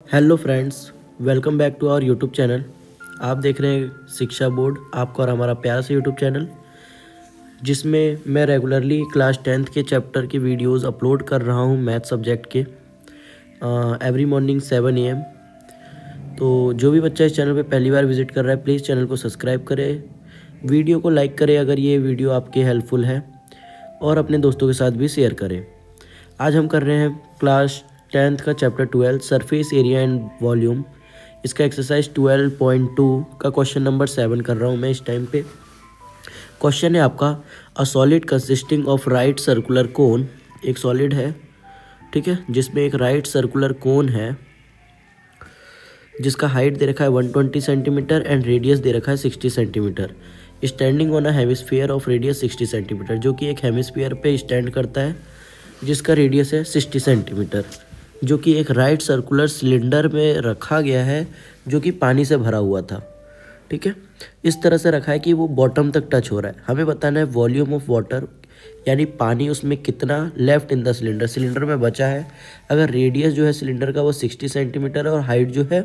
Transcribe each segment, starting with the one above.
Hello friends, welcome back to our YouTube channel. आप देख रहे हैं शिक्षा बोर्ड, आपका और हमारा प्यारा सा यूट्यूब चैनल, जिसमें मैं रेगुलरली क्लास 10th के चैप्टर की वीडियोस अपलोड कर रहा हूं मैथ सब्जेक्ट के एवरी मॉर्निंग 7 AM। तो जो भी बच्चा इस चैनल पे पहली बार विजिट कर रहा है, प्लीज़ चैनल को सब्सक्राइब करें, वीडियो को लाइक करें अगर ये वीडियो आपके हेल्पफुल है, और अपने दोस्तों के साथ भी शेयर करें। आज हम कर रहे हैं क्लास 10th का chapter 12 surface area and volume. इसका एक्सरसाइज 12.2 का क्वेश्चन नंबर 7 कर रहा हूँ मैं इस टाइम पे। क्वेश्चन है आपका, a solid consisting of right circular cone. एक सॉलिड है, ठीक है, जिसमें एक राइट सर्कुलर कोन है जिसका हाइट दे रखा है 120 सेंटीमीटर एंड रेडियस दे रखा है 60 centimetre. Standing on a hemisphere of radius 60 centimetre, जो कि एक हेमिस्फीयर पे स्टैंड करता है जिसका रेडियस है 60 सेंटीमीटर, जो कि एक राइट सर्कुलर सिलेंडर में रखा गया है जो कि पानी से भरा हुआ था। ठीक है, इस तरह से रखा है कि वो बॉटम तक टच हो रहा है। हमें बताना है वॉल्यूम ऑफ वाटर, यानी पानी उसमें कितना left in the cylinder, cylinder में बचा है। अगर रेडियस जो है सिलेंडर का वो 60 सेंटीमीटर है और हाइट जो है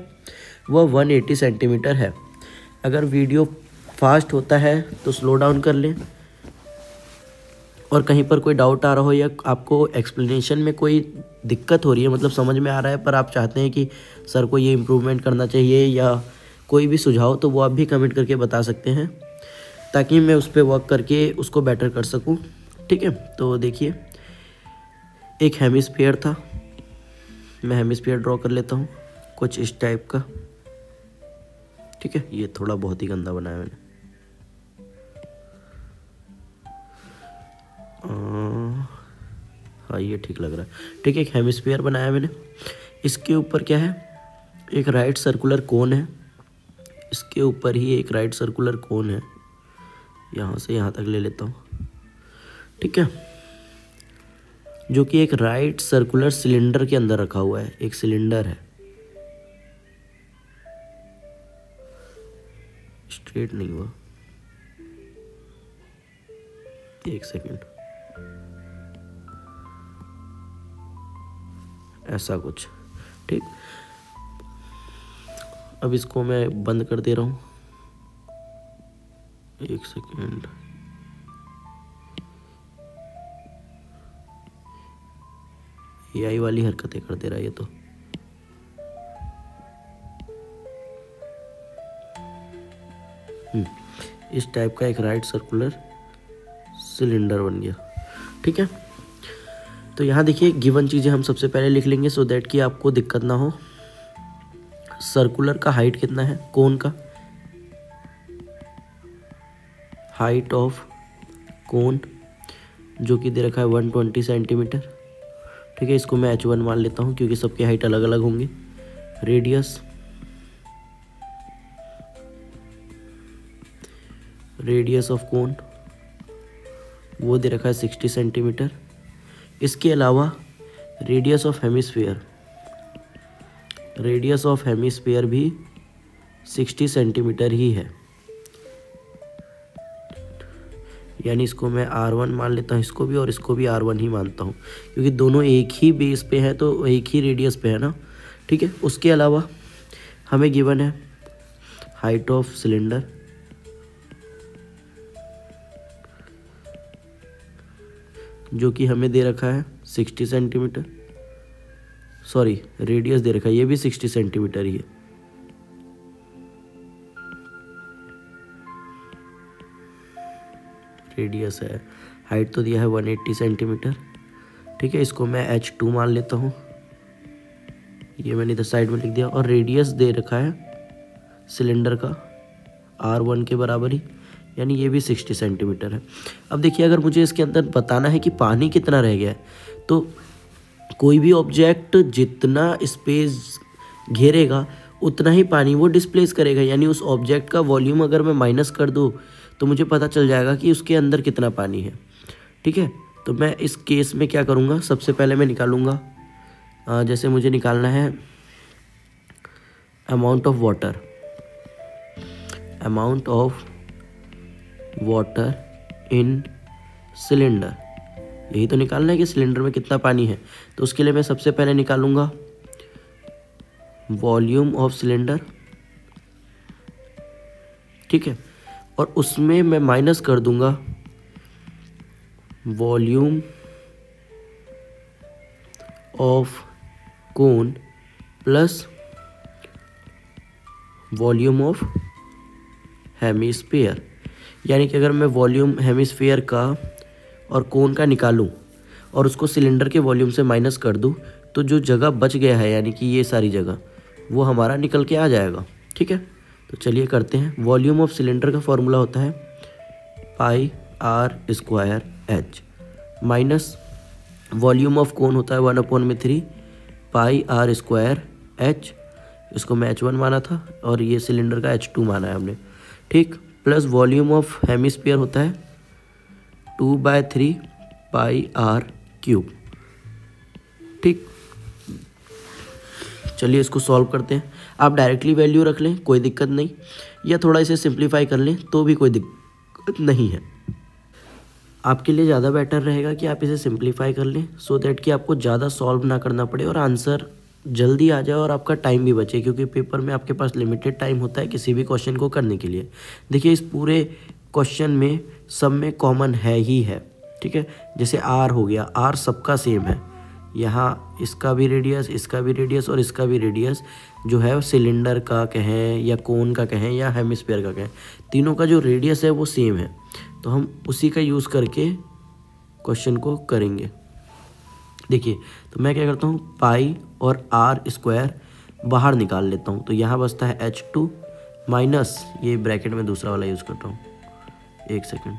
वह 180 सेंटीमीटर है। अगर वीडियो फास्ट होता है तो स्लो डाउन कर लें, और कहीं पर कोई डाउट आ रहा हो या आपको एक्सप्लेनेशन में कोई दिक्कत हो रही है, मतलब समझ में आ रहा है पर आप चाहते हैं कि सर को ये इम्प्रूवमेंट करना चाहिए या कोई भी सुझाव, तो वो आप भी कमेंट करके बता सकते हैं ताकि मैं उस पर वर्क करके उसको बेटर कर सकूं। ठीक है, तो देखिए, एक हेमिस्फीयर था, मैं हेमिस्फीयर ड्रॉ कर लेता हूँ कुछ इस टाइप का। ठीक है, ये थोड़ा बहुत ही गंदा बनाया मैंने। हाँ, ये ठीक लग रहा है। ठीक है, एक हेमिस्फीयर बनाया मैंने। इसके ऊपर क्या है, एक राइट सर्कुलर कोन है। इसके ऊपर ही एक राइट सर्कुलर कोन है, यहाँ से यहाँ तक ले लेता हूँ। ठीक है, जो कि एक राइट सर्कुलर सिलेंडर के अंदर रखा हुआ है। एक सिलेंडर है, स्ट्रेट नहीं हुआ, एक सेकेंड, ऐसा कुछ। ठीक, अब इसको मैं बंद कर दे रहा हूँ, एक सेकेंड। AI वाली हरकतें कर दे रहा है ये तो। इस टाइप का एक राइट सर्कुलर सिलेंडर बन गया। ठीक है, तो यहाँ देखिए गिवन चीज़ें हम सबसे पहले लिख लेंगे सो दैट कि आपको दिक्कत ना हो। सर्कुलर का हाइट कितना है, कोन का हाइट ऑफ कोन जो कि दे रखा है 120 सेंटीमीटर। ठीक है, इसको मैं H1 मान लेता हूँ क्योंकि सबकी हाइट अलग अलग होंगी। रेडियस ऑफ कोन वो दे रखा है 60 सेंटीमीटर। इसके अलावा रेडियस ऑफ हेमिस्फीयर भी 60 सेंटीमीटर ही है, यानी इसको मैं R1 मान लेता हूँ, इसको भी और इसको भी R1 ही मानता हूँ क्योंकि दोनों एक ही बेस पे हैं तो एक ही रेडियस पे है ना। ठीक है, उसके अलावा हमें गिवन है हाइट ऑफ सिलेंडर, जो कि हमें दे रखा है 60 सेंटीमीटर, सॉरी रेडियस दे रखा है, ये भी 60 सेंटीमीटर ही है। रेडियस है, हाइट तो दिया है 180 सेंटीमीटर। ठीक है, इसको मैं H2 मान लेता हूँ, ये मैंने इधर साइड में लिख दिया, और रेडियस दे रखा है सिलेंडर का R1 के बराबर ही, यानी ये भी 60 सेंटीमीटर है। अब देखिए, अगर मुझे इसके अंदर बताना है कि पानी कितना रह गया है, तो कोई भी ऑब्जेक्ट जितना स्पेस घेरेगा उतना ही पानी वो डिस्प्लेस करेगा, यानी उस ऑब्जेक्ट का वॉल्यूम अगर मैं माइनस कर दूँ तो मुझे पता चल जाएगा कि उसके अंदर कितना पानी है। ठीक है, तो मैं इस केस में क्या करूँगा, सबसे पहले मैं निकालूँगा, जैसे मुझे निकालना है amount of water in cylinder, यही तो निकालना है कि सिलेंडर में कितना पानी है। तो उसके लिए मैं सबसे पहले निकालूंगा वॉल्यूम ऑफ सिलेंडर, ठीक है, और उसमें मैं माइनस कर दूंगा volume of cone plus volume of hemisphere. यानी कि अगर मैं वॉल्यूम हेमिस्फीयर का और कोन का निकालूं और उसको सिलेंडर के वॉल्यूम से माइनस कर दूं तो जो जगह बच गया है यानी कि ये सारी जगह वो हमारा निकल के आ जाएगा, ठीक है। तो चलिए करते हैं। वॉल्यूम ऑफ सिलेंडर का फॉर्मूला होता है pi r square h minus volume of cone होता है 1/3 पाई आर स्क्वायर एच, इसको मैं H1 माना था और ये सिलेंडर का H2 माना है हमने, ठीक, प्लस वॉल्यूम ऑफ हेमिस्फीयर होता है 2/3 पाई आर क्यूब, ठीक। चलिए इसको सॉल्व करते हैं। आप डायरेक्टली वैल्यू रख लें, कोई दिक्कत नहीं, या थोड़ा इसे सिंप्लीफाई कर लें तो भी कोई दिक्कत नहीं है। आपके लिए ज़्यादा बेटर रहेगा कि आप इसे सिंप्लीफाई कर लें सो दैट कि आपको ज़्यादा सॉल्व ना करना पड़े और आंसर जल्दी आ जाए और आपका टाइम भी बचे, क्योंकि पेपर में आपके पास लिमिटेड टाइम होता है किसी भी क्वेश्चन को करने के लिए। देखिए इस पूरे क्वेश्चन में सब में कॉमन है ही है, ठीक है। जैसे आर हो गया, आर सबका सेम है, यहाँ इसका भी रेडियस, इसका भी रेडियस और इसका भी रेडियस जो है सिलेंडर का कहें या कोन का कहें या हेमिस्फीयर का कहें, तीनों का जो रेडियस है वो सेम है। तो हम उसी का यूज़ करके क्वेश्चन को करेंगे। देखिए तो मैं क्या करता हूँ, पाई और आर स्क्वायर बाहर निकाल लेता हूँ, तो यहाँ बचता है H2 माइनस, ये ब्रैकेट में दूसरा वाला यूज़ करता हूँ, एक सेकंड,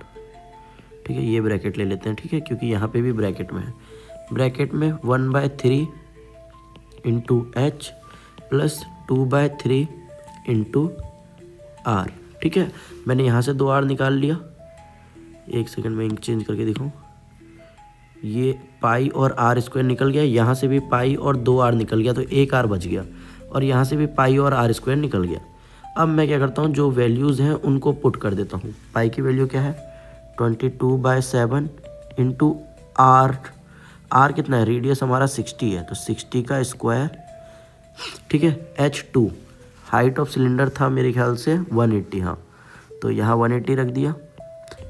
ठीक है, ये ब्रैकेट ले लेते हैं, ठीक है, क्योंकि यहाँ पे भी ब्रैकेट में है। ब्रैकेट में 1/3 into H plus 2/3 into R, ठीक है। मैंने यहाँ से 2 आर निकाल लिया, एक सेकंड में इंक चेंज करके दिखाऊँ, ये पाई और आर स्क्वायर निकल गया, यहाँ से भी पाई और 2 आर निकल गया, तो 1 आर बच गया, और यहाँ से भी पाई और आर स्क्वायर निकल गया। अब मैं क्या करता हूँ, जो वैल्यूज़ हैं उनको पुट कर देता हूँ। पाई की वैल्यू क्या है 22/7 इंटू आर, आर कितना है, रेडियस हमारा 60 है, तो 60 का स्क्वायर, ठीक है। H2 हाइट ऑफ सिलेंडर था मेरे ख्याल से 180, हाँ, तो यहाँ 180 रख दिया,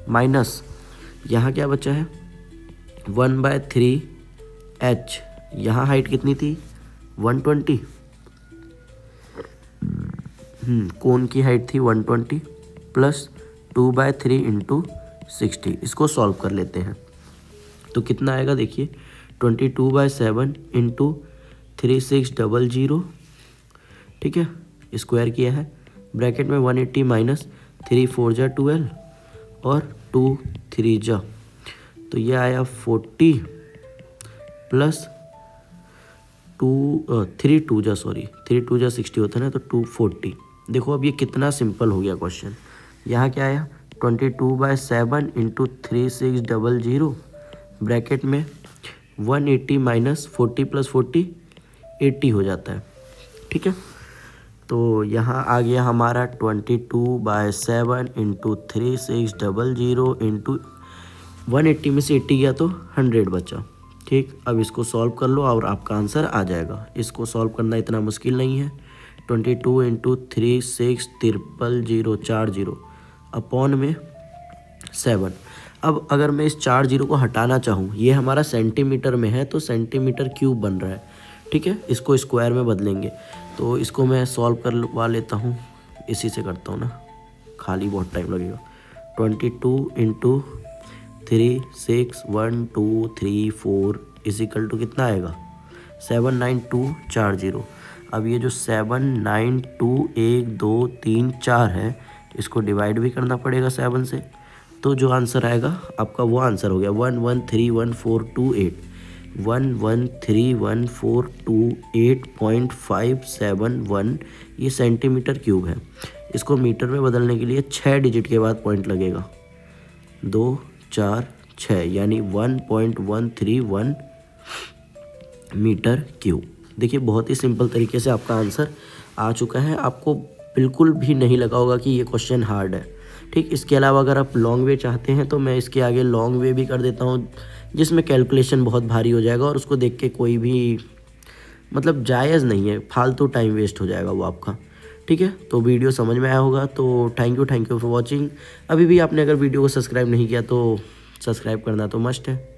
माइनस यहाँ क्या बचा है 1/3 H, यहाँ हाइट कितनी थी 120, कोन की हाइट थी 120 प्लस 2/3 इंटू 60, इसको सॉल्व कर लेते हैं। तो कितना आएगा देखिए 22/7 इंटू 3600, ठीक है, स्क्वायर किया है, ब्रैकेट में 180 माइनस 3 4 जा 12 और 2 3 जा, तो ये आया 40 प्लस 3 2 जा 60 होता है ना, तो 240। देखो अब ये कितना सिंपल हो गया क्वेश्चन। यहाँ क्या आया 22/7 इंटू 3600, ब्रैकेट में 180 माइनस 40 प्लस 40 80 हो जाता है, ठीक है। तो यहाँ आ गया हमारा 22/7 इंटू 3600 इंटू 180 में से 80 गया तो 100 बचा, ठीक। अब इसको सॉल्व कर लो और आपका आंसर आ जाएगा। इसको सॉल्व करना इतना मुश्किल नहीं है। 22 इंटू 360040 अपॉन में 7। अब अगर मैं इस 4 जीरो को हटाना चाहूँ, ये हमारा सेंटीमीटर में है तो सेंटीमीटर क्यूब बन रहा है, ठीक है। इसको स्क्वायर में बदलेंगे, तो इसको मैं सॉल्व करवा लेता हूँ, इसी से करता हूँ ना, खाली बहुत टाइम लगेगा। 22 इंटू 361234 इजिकल टू कितना आएगा 79240। अब ये जो 7921234 है, इसको डिवाइड भी करना पड़ेगा 7 से, तो जो आंसर आएगा आपका वो आंसर हो गया 113142 113142.571, ये सेंटीमीटर क्यूब है। इसको मीटर में बदलने के लिए 6 डिजिट के बाद पॉइंट लगेगा, 2 4 6, यानी 1.131 मीटर क्यूब। देखिए बहुत ही सिंपल तरीके से आपका आंसर आ चुका है, आपको बिल्कुल भी नहीं लगा होगा कि ये क्वेश्चन हार्ड है, ठीक। इसके अलावा अगर आप लॉन्ग वे चाहते हैं तो मैं इसके आगे लॉन्ग वे भी कर देता हूँ, जिसमें कैलकुलेशन बहुत भारी हो जाएगा और उसको देख के कोई भी मतलब जायज़ नहीं है, फालतू टाइम वेस्ट हो जाएगा वो आपका। ठीक है, तो वीडियो समझ में आया होगा, तो थैंक यू फॉर वॉचिंग। अभी भी आपने अगर वीडियो को सब्सक्राइब नहीं किया तो सब्सक्राइब करना तो मस्ट है।